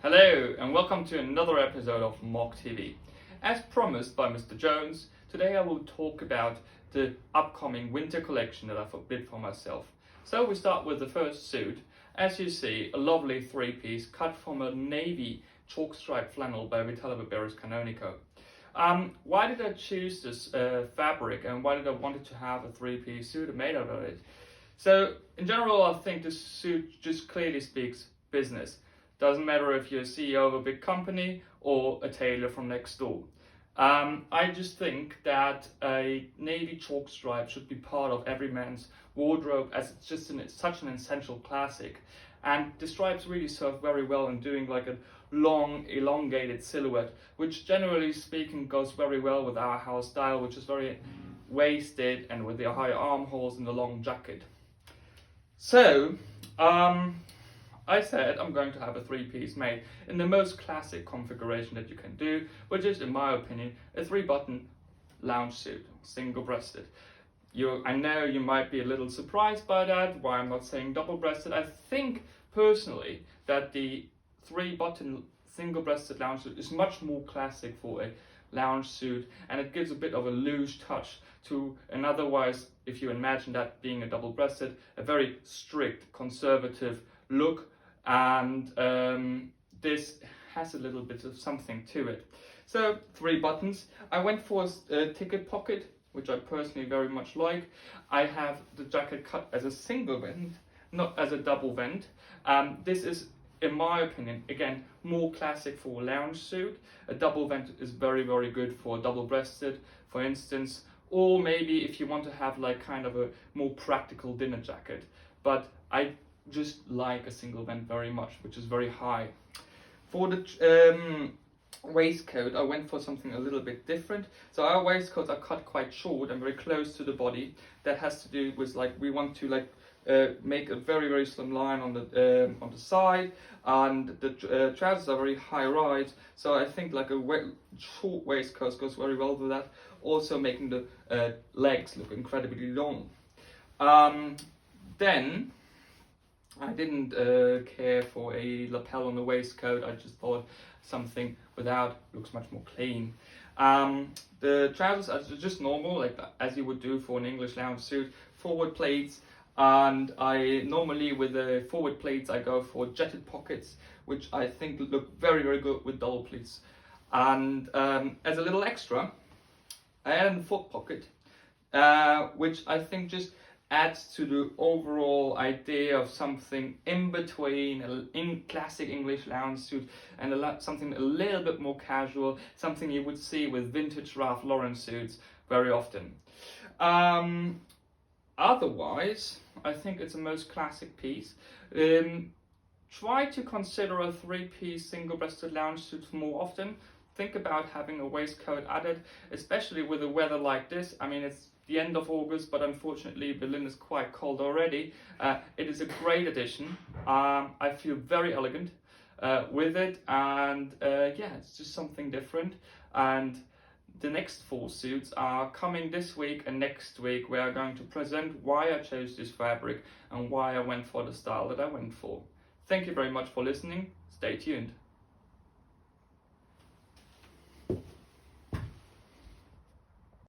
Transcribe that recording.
Hello and welcome to another episode of MOGG TV. As promised by Mr. Jones, today I will talk about the upcoming winter collection that I've bid for myself. So we start with the first suit. As you see, a lovely three-piece cut from a navy CHALKSTRIPE flannel by Vitello Barberis Canonico. Why did I choose this fabric and why did I want to have a three-piece suit made out of it? So in general, I think this suit just clearly speaks business. Doesn't matter if you're a CEO of a big company or a tailor from next door. I just think that a navy chalk stripe should be part of every man's wardrobe, as it's just such an essential classic. And the stripes really serve very well in doing like a long elongated silhouette, which generally speaking goes very well with our house style, which is very waisted and with the high armholes and the long jacket. So I said I'm going to have a three-piece made in the most classic configuration that you can do, which is, in my opinion, a three-button lounge suit, single-breasted. I know you might be a little surprised by that, why I'm not saying double-breasted. I think, personally, that the three-button single-breasted lounge suit is much more classic for a lounge suit, and it gives a bit of a loose touch to an otherwise, if you imagine that being a double-breasted, a very strict, conservative look. And this has a little bit of something to it. So 3 buttons. I went for a ticket pocket, which I personally very much like. I have the jacket cut as a single vent, not as a double vent. This is, in my opinion, again, more classic for a lounge suit. A double vent is very, very good for double-breasted, for instance, or maybe if you want to have like kind of a more practical dinner jacket. But I just like a single vent very much, which is very high. For the waistcoat, I went for something a little bit different. So our waistcoats are cut quite short and very close to the body. That has to do with like we want to like make a very, very slim line on the side, and the trousers are very high rise. So I think like a short waistcoat goes very well with that. Also making the legs look incredibly long. Then I didn't care for a lapel on the waistcoat. I just thought something without looks much more clean. The trousers are just normal, like as you would do for an English lounge suit. Forward pleats, and I normally with the forward pleats I go for jetted pockets, which I think look very, very good with double pleats. And as a little extra, I added a foot pocket, which I think just adds to the overall idea of something in between in classic English lounge suit and something a little bit more casual, something you would see with vintage Ralph Lauren suits very often. Otherwise, I think it's the most classic piece. Try to consider a three-piece single-breasted lounge suit more often. Think about having a waistcoat added, especially with the weather like this. I mean, it's the end of August, but unfortunately Berlin is quite cold already. It is a great addition. I feel very elegant with it, and yeah, it's just something different. And the next 4 suits are coming this week and next week, where I'm going to present why I chose this fabric and why I went for the style that I went for. Thank you very much for listening. Stay tuned.